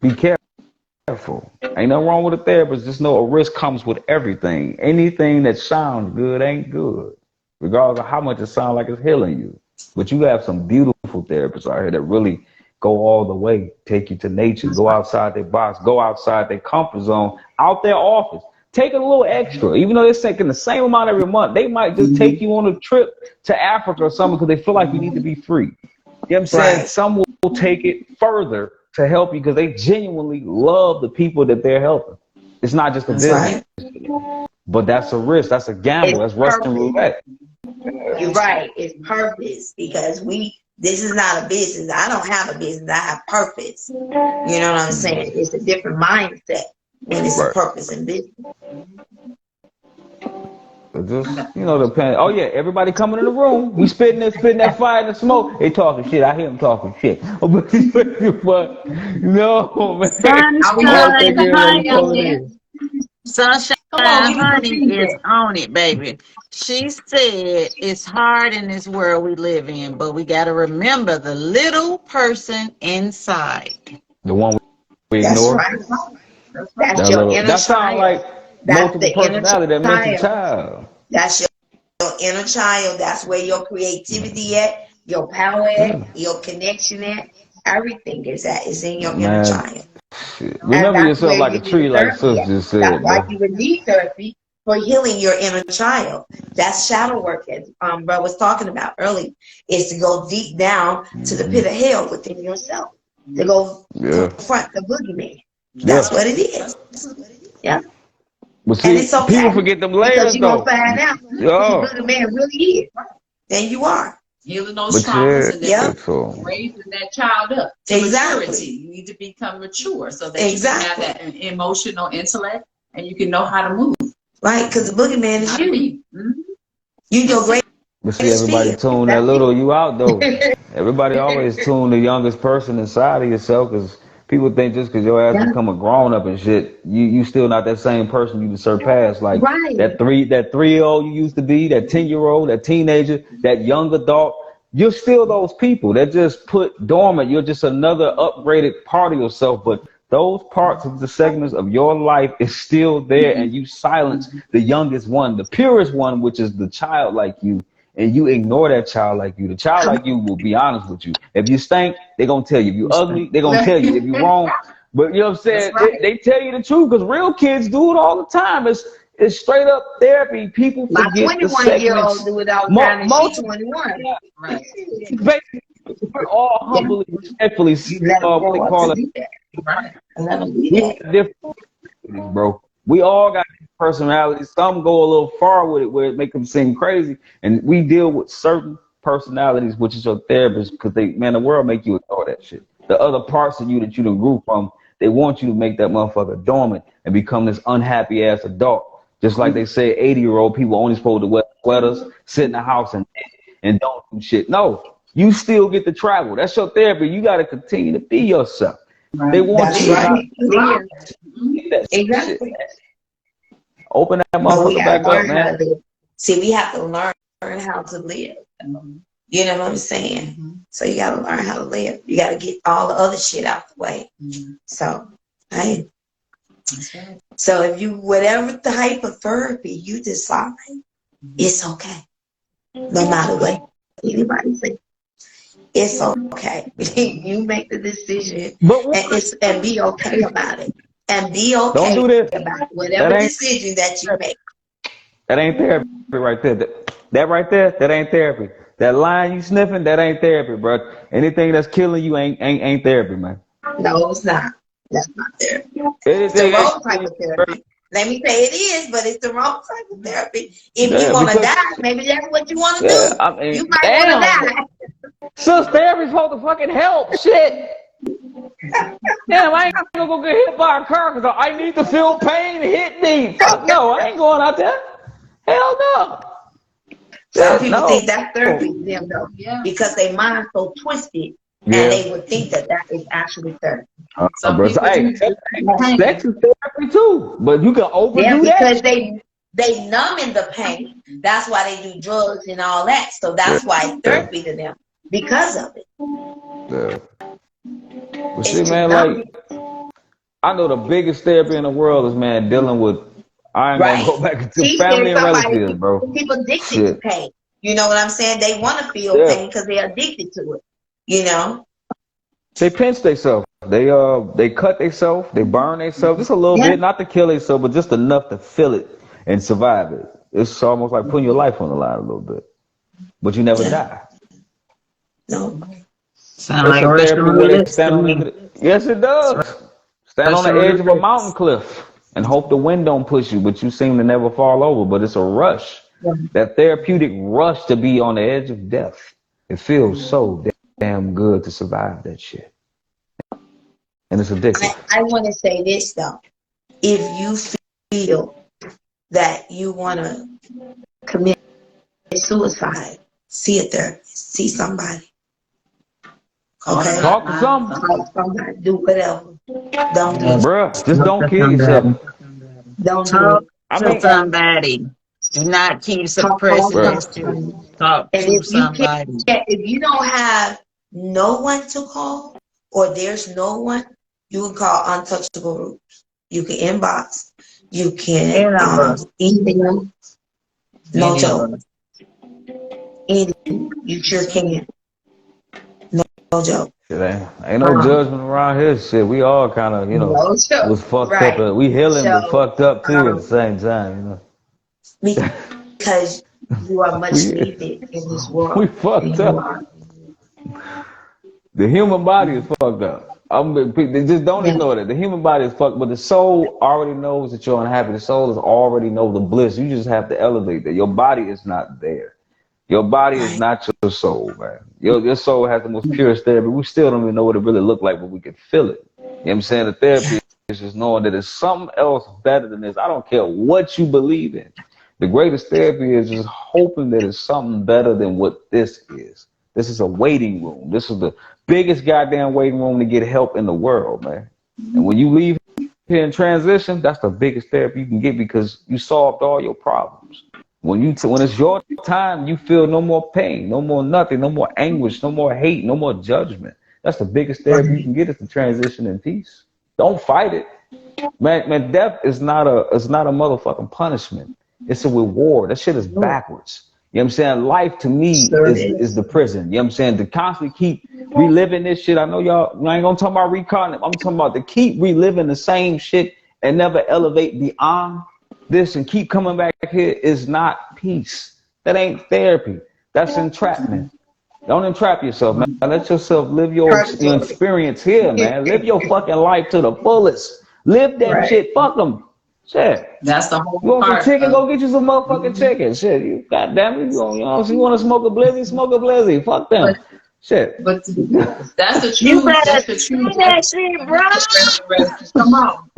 Be careful. Ain't nothing wrong with a therapist. Just know a risk comes with everything. Anything that sounds good ain't good, regardless of how much it sounds like it's healing you. But you have some beautiful therapists out here that really go all the way, take you to nature, go outside their box, go outside their comfort zone, out their office. Take a little extra, even though they're taking the same amount every month. They might just take you on a trip to Africa or something because they feel like you need to be free. You know what I'm saying? Some will take it further to help you because they genuinely love the people that they're helping. It's not just a business. But that's a risk. That's a gamble. That's Russian roulette. You're right. It's purpose, because this is not a business. I don't have a business. I have purpose. You know what I'm saying? It's a different mindset when it's a purpose in business. Just, depending. Oh yeah, everybody coming in the room. We spitting that fire and the smoke. They talking shit. I hear them talking shit. But no, man. Sunshine Honey is on it, baby. She said it's hard in this world we live in, but we got to remember the little person inside. The one we ignore. That's your inner child. That sounds like multiple personality, that mental child. That's your inner child. That's where your creativity at, your power at, your connection at. Everything is in your inner child. Remember yourself like a tree, like Sis just said. That's why you would need therapy for healing your inner child. That's shadow work, as bro was talking about earlier, is to go deep down to the pit of hell within yourself. To go confront the boogeyman. That's what it is. Yeah. But see, and it's okay. People forget them layers, because you're going to find out who the man really is. Then you are. Healing those traumas and then raising that child up to exactly. maturity. You need to become mature so that you can have that emotional intellect and you can know how to move. Right, because the boogeyman is you. You your great. But see, everybody tune that little you out though. Everybody always tune the youngest person inside of yourself, because people think just because your ass become a grown up and shit, you still not that same person you surpass. Like that 3-year-old you used to be, that 10-year-old, that teenager, that young adult. You're still those people that just put dormant. You're just another upgraded part of yourself, but those parts of the segments of your life is still there, and you silence the youngest one, the purest one, which is the child like you. And you ignore that child like you. The child like you will be honest with you. If you stink, they're going to tell you. If you ugly, they're going to tell you. If you're wrong. But you know what I'm saying? They tell you the truth, because real kids do it all the time. It's straight up therapy. People forget the segments. My 21-year-old do it all the time, and she's 21. Right. Basically, we're all humbly, respectfully, what they call it. Right. Bro. We all got personalities. Some go a little far with it where it make them seem crazy. And we deal with certain personalities, which is your therapist, because the world make you ignore that shit. The other parts of you that you done grew from, they want you to make that motherfucker dormant and become this unhappy ass adult. Just like they say 80-year-old people only supposed to wear sweaters, sit in the house and don't do shit. No, you still get to travel. That's your therapy. You got to continue to be yourself. Right. They want you to exactly. Open that motherfucker back up, man. See, we have to learn how to live. You know what I'm saying? So you got to learn how to live. You got to get all the other shit out the way. So, hey. So if you, whatever type of therapy you decide, it's okay. No matter what anybody says. It's okay. You make the decision and be okay about it. And be okay about whatever decision that you make. That ain't therapy right there. That right there, that ain't therapy. That line you sniffing, that ain't therapy, bro. Anything that's killing you ain't therapy, man. No, it's not. That's not therapy. It's the wrong type of therapy. Let me say it is, but it's the wrong type of therapy. If you want to die, maybe that's what you want to do. I mean, you might want to die. Sis, therapy's supposed to fucking help. Shit. Damn, I ain't gonna go get hit by a car because I need to feel pain hit me. Fuck no, I ain't going out there. Hell no. Some people think that's therapy to them though, because their mind's so twisted, and they would think that is actually therapy. Some people sex is therapy too, but you can overdo that. Because they numbing the pain. That's why they do drugs and all that. So that's why it's therapy to them, because of it. Yeah. But see, man, like, I know the biggest therapy in the world is, man, dealing with, I ain't gonna go back to family and relatives, bro. People addicted to pain. You know what I'm saying? They want to feel pain because they're addicted to it. You know? They pinch themselves. They cut themselves. They burn themselves. Just a little bit, not to kill themselves, but just enough to feel it and survive it. It's almost like putting your life on the line a little bit. But you never die. No. Sound like yes, it does. Stand on the edge of a mountain cliff and hope the wind don't push you, but you seem to never fall over. But it's a rush, that therapeutic rush to be on the edge of death. It feels so damn good to survive that shit. And it's addictive. I want to say this, though. If you feel that you want to commit suicide, see a therapist, see somebody. Okay. Talk to somebody. Do whatever. Don't do it. Bruh, just don't kill yourself. Don't do it. To somebody. Do not keep suppressing this. Talk to somebody. If you don't have no one to call, or there's no one, you can call Untouchable Rootz. You can inbox. You can email. No joke. You sure can. No joke. Shit, ain't no judgment around here. Shit, we all kind of, was fucked up. We healing, but fucked up too at the same time, Because you are much needed in this world. We fucked up. The human body is fucked up. Just don't ignore that. The human body is fucked, but the soul already knows that you're unhappy. The soul is already know the bliss. You just have to elevate that. Your body is not there. Your body is not your soul, man. Your soul has the most purest therapy. We still don't even know what it really looked like, but we can feel it. You know what I'm saying? The therapy is just knowing that there's something else better than this. I don't care what you believe in. The greatest therapy is just hoping that it's something better than what this is. This is a waiting room. This is the biggest goddamn waiting room to get help in the world, man. And when you leave here in transition, that's the biggest therapy you can get because you solved all your problems. When it's your time, you feel no more pain, no more nothing, no more anguish, no more hate, no more judgment. That's the biggest therapy you can get is the transition in peace. Don't fight it. Man, death is not a motherfucking punishment. It's a reward. That shit is backwards. You know what I'm saying? Life to me is the prison. You know what I'm saying? To constantly keep reliving this shit. I know y'all ain't gonna talk about reincarnate. I'm talking about to keep reliving the same shit and never elevate beyond this and keep coming back here is not peace. That ain't therapy. That's entrapment. Don't entrap yourself, man. Let yourself live your experience here, man. Live your fucking life to the fullest. Live that shit. Fuck them. Shit. That's the whole You want part. some chicken? Go get you some motherfucking chicken. Shit. You goddamn it. You know, if you want to smoke a blizzy, smoke a blizzy. Fuck them. Shit. But that's the truth. That's the truth. That shit, bro. Come on.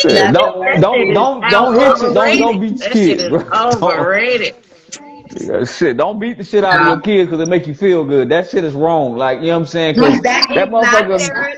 Shit. Don't hit you. Don't beat your kids, bro. Overrated. Shit, don't beat the shit out of your kids because it make you feel good. That shit is wrong. Like, you know what I'm saying? Cause that motherfucker.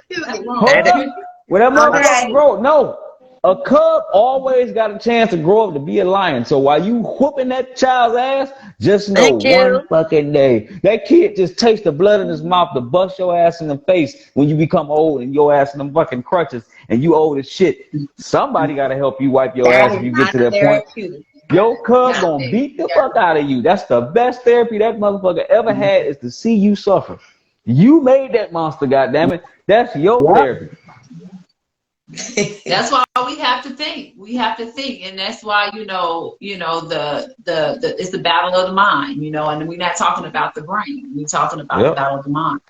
When that motherfucker grow, no. A cub always got a chance to grow up to be a lion. So while you whooping that child's ass, just know one fucking day that kid just takes the blood in his mouth to bust your ass in the face when you become old and your ass in them fucking crutches and you old as shit. Somebody got to help you wipe your ass if you get to that point. Your cub gonna beat the fuck out of you. That's the best therapy that motherfucker ever had is to see you suffer. You made that monster, goddammit. That's your therapy. That's why we have to think. We have to think, and that's why the it's the battle of the mind, and we're not talking about the brain. We're talking about the battle of the mind,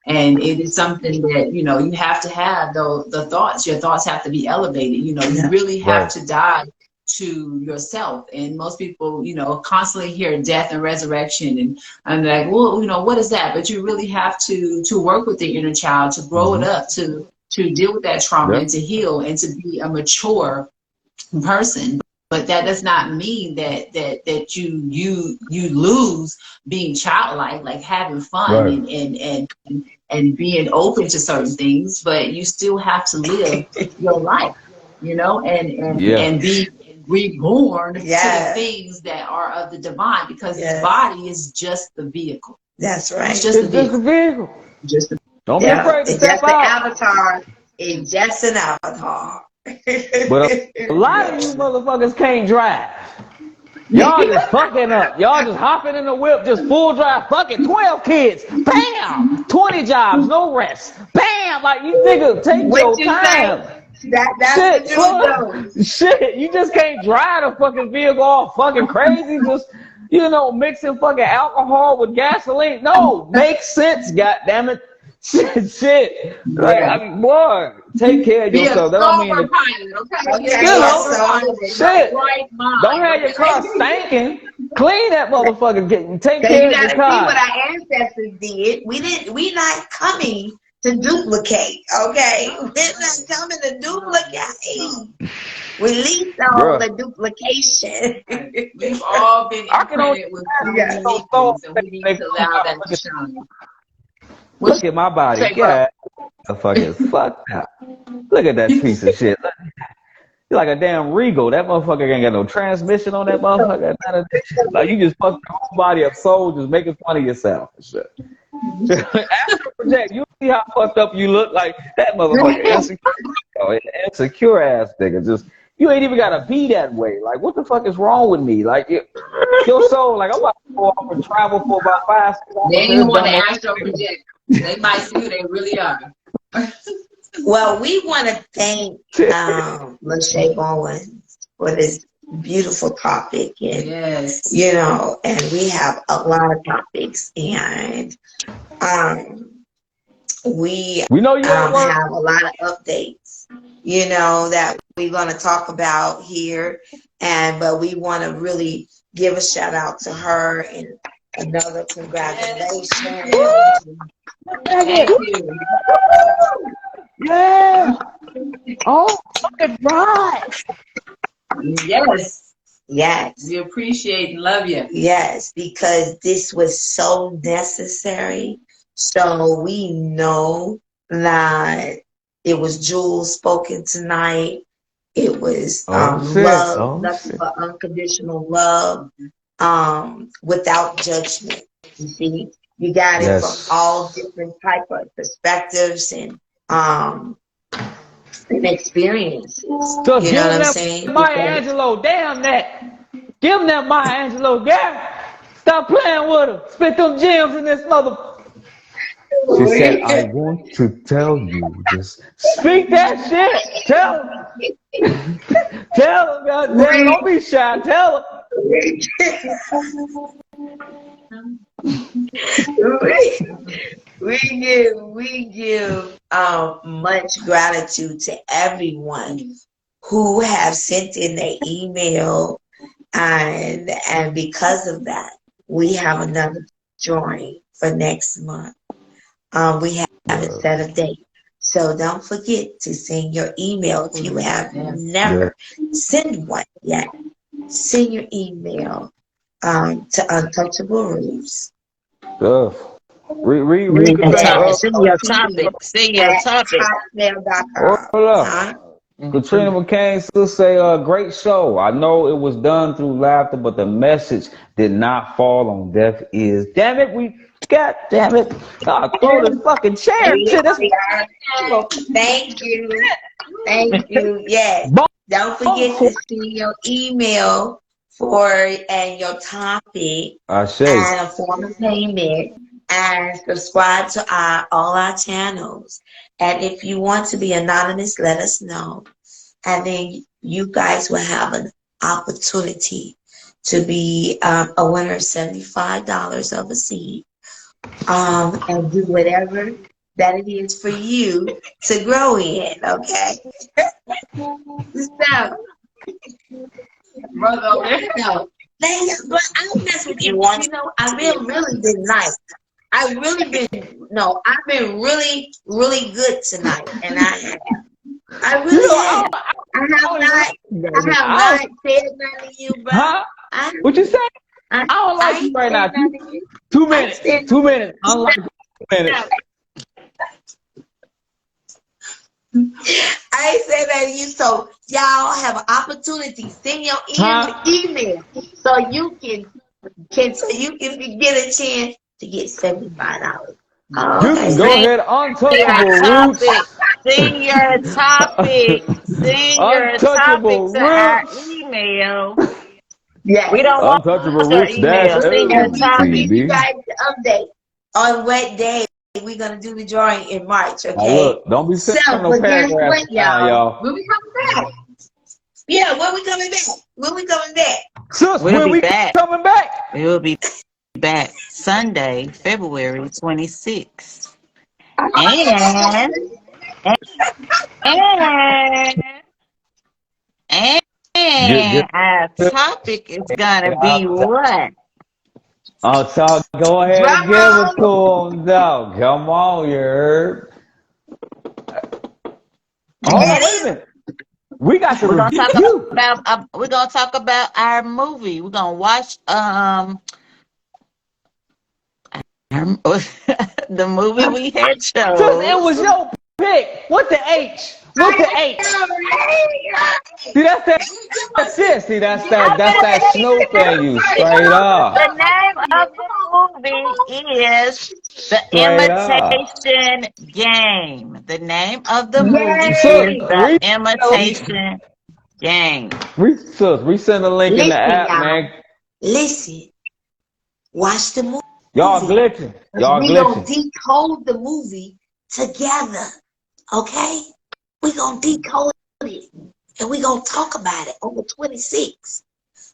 and it is something that you have to have. The thoughts, your thoughts have to be elevated. You really have to dive to yourself. And most people, constantly hear death and resurrection, and I'm like, well, what is that? But you really have to work with the inner child to grow it up to deal with that trauma and to heal and to be a mature person. But that does not mean that you lose being childlike, like having fun and being open to certain things. But you still have to live your life, and be reborn to the things that are of the divine, because this body is just the vehicle. That's right. It's just the vehicle. Just the Don't be afraid to step out. It's just the avatar. It's just an avatar. But a lot of you motherfuckers can't drive. Y'all just fucking up. Y'all just hopping in the whip, just full drive, fucking 12 kids. Bam! 20 jobs, no rest. Bam! Like, you niggas take your time. Shit, you just can't drive the fucking vehicle all fucking crazy. Just, mixing fucking alcohol with gasoline. No, makes sense, goddammit. Shit. Like, I mean, boy, take care of yourself. That don't mean shit. Don't have your car stinking. Clean that motherfucker. Take care of your car. See what our ancestors did. We not coming to duplicate, okay? We're not coming to duplicate. Release all the duplication. We've all been imprinted with uniqueness, and we need to allow that to shine. Look at my body. Yeah, motherfucker is fucked up. Look at that piece of shit. You're like a damn Regal. That motherfucker ain't got no transmission on that motherfucker. Like, you just fucked your whole body up, soul, just making fun of yourself and shit. After project, you see how fucked up you look. Like that motherfucker insecure ass nigga. Just you ain't even gotta be that way. Like, what the fuck is wrong with me? Like, your soul. Like, I'm about to go off and travel for about 5 6 hours. They ain't want to astro project. They might see who they really are. Well, we want to thank Lachey Bowens for this beautiful topic, and yes, you know, and we have a lot of topics, and we know you at work. have a lot of updates, you know, that we're going to talk about here, but we want to really give a shout out to her and another congratulations. thank you. Yeah. Oh, fucking right. Yes. Yes. We appreciate and love you. Yes, because this was so necessary. So we know that it was Jules spoken tonight. It was love, nothing but unconditional love, without judgment. You see, you got it from all different type of perspectives and experiences. So you know what I'm saying? Maya Angelou, damn that. Give him that Maya Angelou, yeah. Stop playing with her. Spit them gems in this mother. She said, I want to tell you. Just speak that shit. Tell him. Tell him. Goddamn, don't be shy. Tell him. we give much gratitude to everyone who have sent in their email, and because of that, we have another drawing for next month. We have a set of dates. So don't forget to send your email. If you have never sent one yet, send your email to Untouchable Rootz. Send your topic. Send your topic. Hold up. Katrina McCain still say, great show. I know it was done through laughter, but the message did not fall on deaf ears. Damn it, God damn it. God, throw this fucking chair to this. Thank you. Thank you. Yes. Don't forget to send your email and your topic and a form of payment, and subscribe to all our channels. And if you want to be anonymous, let us know. And then you guys will have an opportunity to be a winner of $75 of a seed. And do whatever that it is for you to grow in, okay? So, but I'll mess with you. You know, I've been really been nice. I've been really, really good tonight, and I really have. I have not said nothing to you, bro. Huh? What you say? I don't like you right now. 2 minutes. 2 minutes. I don't like 2 minutes. I ain't saying that to you, so y'all have an opportunity. Send your email so you can get a chance to get $75. You can go ahead, Untouchable Rootz. Send your topic. Send your topic to our email. Yeah, we don't want Untouchable Rootz email. Send your topic. You guys update on what day we're gonna do the drawing in March. Okay. Look, don't be sending no paragraphs, y'all. When we coming back? Yeah, when we coming back? When we coming back? Sis, when we coming back? We will be back Sunday, February 26th. And our topic is gonna be what? Go ahead and give it to them, though. Come on, you heard. Oh, wait a minute. We're gonna talk about our movie. We're gonna watch the movie we had chose. It was your pick. What the H? What the H? See, that's it. See, that's that Snoop thing you straight up. The name of the movie is The Imitation Game. The name of the movie is The Imitation Game. We send a link in the app, man. Listen. Watch the movie. Y'all glitching. We're going to decode the movie together. Okay? We're going to decode it. and we gonna talk about it on the 26th.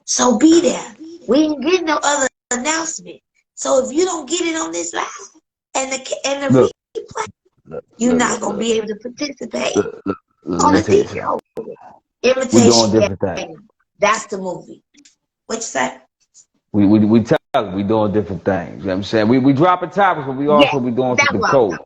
So be there. We ain't getting no other announcement. So if you don't get it on this live and the replay, you're not gonna be able to participate on the video. We're doing different things. That's the movie. What you say? We tell them we doing different things. You know what I'm saying? We dropping topics, but we also be doing some code.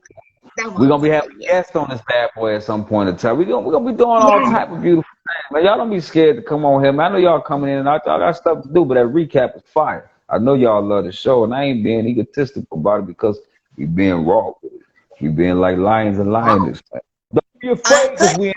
We're gonna be having guests on this bad boy at some point in time. We're gonna be doing all type of beautiful things. Man, y'all don't be scared to come on here, man. I know y'all coming in and out. Y'all got stuff to do, but that recap is fire. I know y'all love the show, and I ain't being egotistical about it because we being raw with it. We being like lions and lionesses. Don't be afraid because we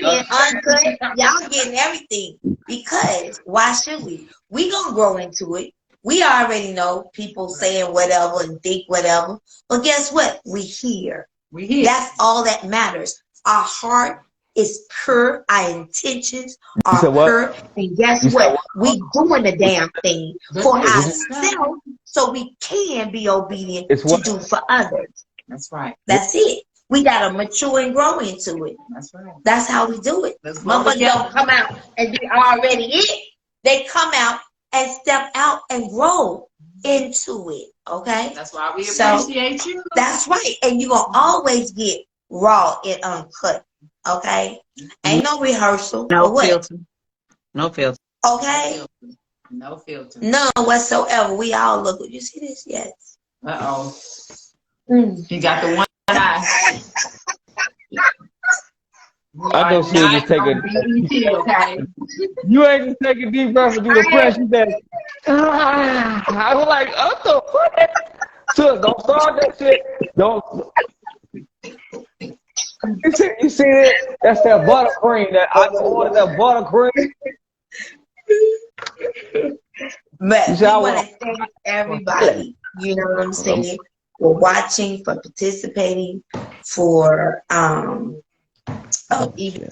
being uncut. Y'all getting everything because why should we? We gonna grow into it. We already know people saying whatever and think whatever, but guess what? We here. We here. That's all that matters. Our heart is pure. Our intentions are pure. And guess what? We doing the damn thing for ourselves so we can be obedient to do for others. That's right. That's it. We gotta mature and grow into it. That's right. That's how we do it. Motherfuckers don't come out and be already it. They come out and step out and grow into it. Okay? That's why we appreciate you. That's right. And you're gonna always get raw and uncut. Okay? Ain't no rehearsal. No filter. No filter. Okay? No filter. None whatsoever. We all look. You see this? Yes. Uh-oh. You got the one eye. I know she was just taking. You ain't just taking deep breath and do the press. You said, I was like, what the fuck? So don't start that shit. Don't. You see it? That's that buttercream. That I ordered that buttercream. But we want to thank everybody. You know what I'm saying? For watching, for participating, for even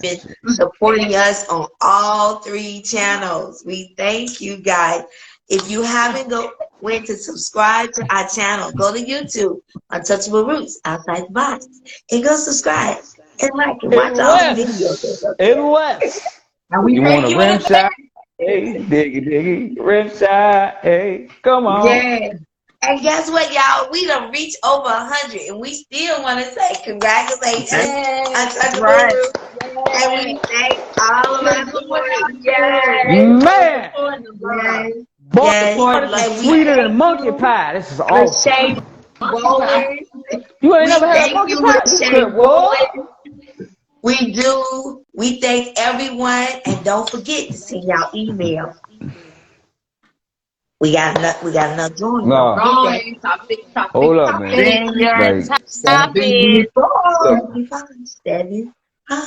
supporting us on all 3 channels. We thank you guys. If you haven't went to subscribe to our channel, go to YouTube, Untouchable Rootz, Outside the Box, and go subscribe and like and watch all the videos. In West. You want a rim shot? Hey, diggy, rim shot. Hey, come on. Yeah. And guess what, y'all? We done reached over 100, and we still want to say congratulations, Untouchable Rootz. And we thank all of our supporters. Man, yes. Sweeter than monkey pie. This is awesome. You ain't never had a monkey pie? We do. We thank everyone, and don't forget to send y'all email. We got enough drawing. No. Hold up, man.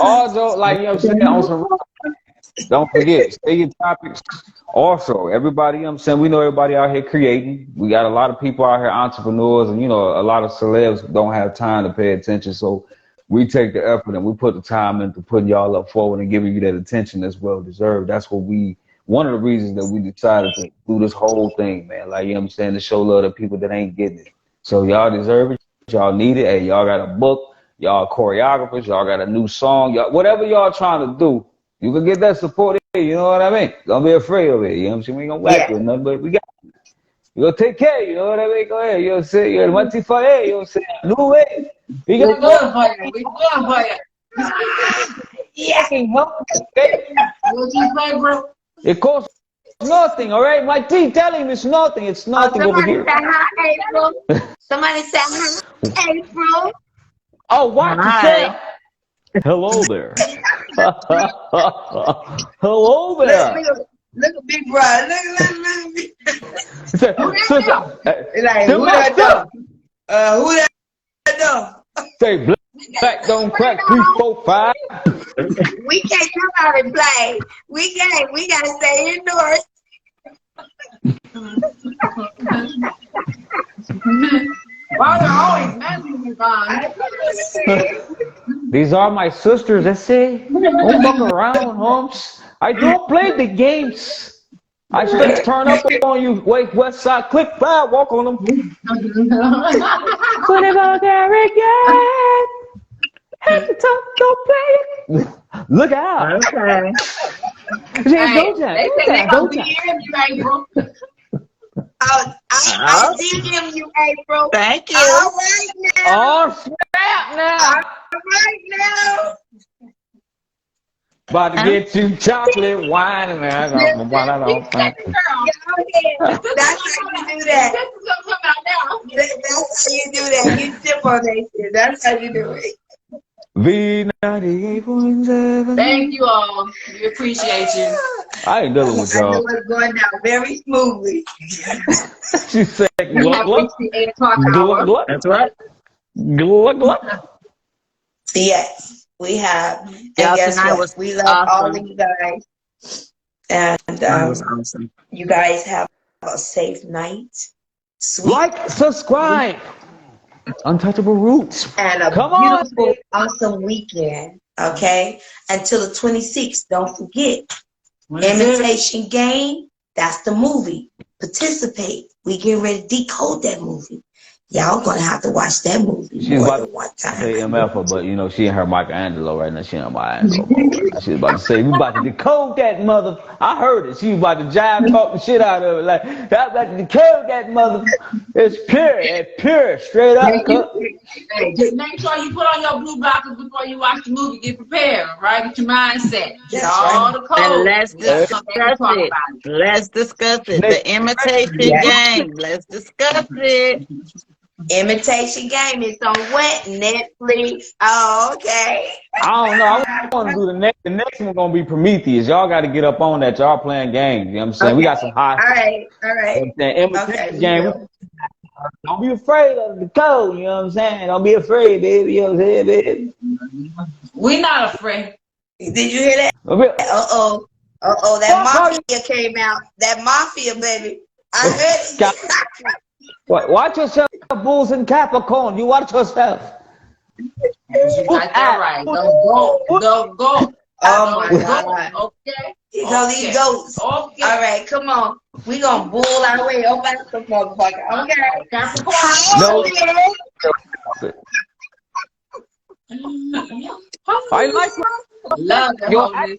Also, like, you know what I'm saying, on some, don't forget, stay your topics. Also, everybody, you know what I'm saying, we know everybody out here creating. We got a lot of people out here, entrepreneurs, and, you know, a lot of celebs don't have time to pay attention. So we take the effort and we put the time into putting y'all up forward and giving you that attention that's well deserved. That's what one of the reasons that we decided to do this whole thing, man. Like, you know what I'm saying, to show love to people that ain't getting it. So y'all deserve it. Y'all need it. Hey, y'all got a book. Y'all choreographers. Y'all got a new song. Y'all, whatever y'all trying to do, you can get that support here. You know what I mean? Don't be afraid of it. You know what I'm saying? We ain't gonna whack you or nothing, but we got it. We gonna take care of you. You know what I mean? Go ahead. You know what I'm saying? You're Maá T Phi Eir. You know what I'm saying? Annu Way. We gonna go for you. We going for you. Yeah. What you say, bro? It costs nothing, all right? My team telling him it's nothing. It's nothing over here. Somebody said hi, April. Oh, watch yourself. Hello there. Hello there. Look at big brother. Look. Who that dog? Say black don't crack 3, 4, 5. We can't come out and play. We can't. We gotta stay indoors. These are my sisters. That's it. Don't fuck around, humps. I don't play the games. I straight turn up on you. Wait, west side, click 5, walk on them. Don't play it. Look out. Okay. They say they gonna DM you, April. I DM you, April. Thank you. All right now. Oh, snap now. All right now. About to get you chocolate wine and That's how you do that. That's how you do that. You sip on that shit. That's how you do it. V98.7. Thank you all. We appreciate you. I ain't dealing with I know y'all. it's going down very smoothly. She said, We have gluck, reached the 8 o'clock gluck, hour. gluck. That's right. Gluck, gluck. Yes, we have. And Y'all, guess tonight what? was We love all awesome. of you guys. And That was awesome. you guys have a safe night. Sweet. Like, subscribe. Untouchable Rootz. And a Come on. beautiful, awesome weekend. Okay? Until the 26th, don't forget. Imitation Game, that's the movie. Participate. We getting ready to decode that movie. Y'all gonna have to watch that movie more than one time. Say MF, but you know, she and her Michelangelo right now. She ain't Michelangelo. Right. She was about to say, we about to decode that mother. I heard it. She was about to jive talk the shit out of it. Like, I'm about to decode that mother. It's pure, straight up. Hey, just make sure you put on your blue blockers before you watch the movie. Get prepared, right? Get your mindset. Get all the codes. And let's discuss it. Let's discuss it. The imitation game. Let's discuss it. Imitation Game is on what? Netflix. Oh, okay. I don't know. I want to do the next one gonna be Prometheus. Y'all got to get up on that. Y'all playing games. You know what I'm saying? Okay. We got some high. All right. Imitation game. Don't be afraid of the code. You know what I'm saying? Don't be afraid, baby. You know what I'm saying, baby? We're not afraid. Did you hear that? Uh-oh. That Mafia came out. That Mafia, baby. I heard it. Watch yourself, Bulls and Capricorn. You watch yourself. You got that right. Don't go. Oh my God. Okay. These are these goats. Okay. All right, come on. We gonna bull our way up out the motherfucker. Okay. Capricorn. No. I like Love the homies.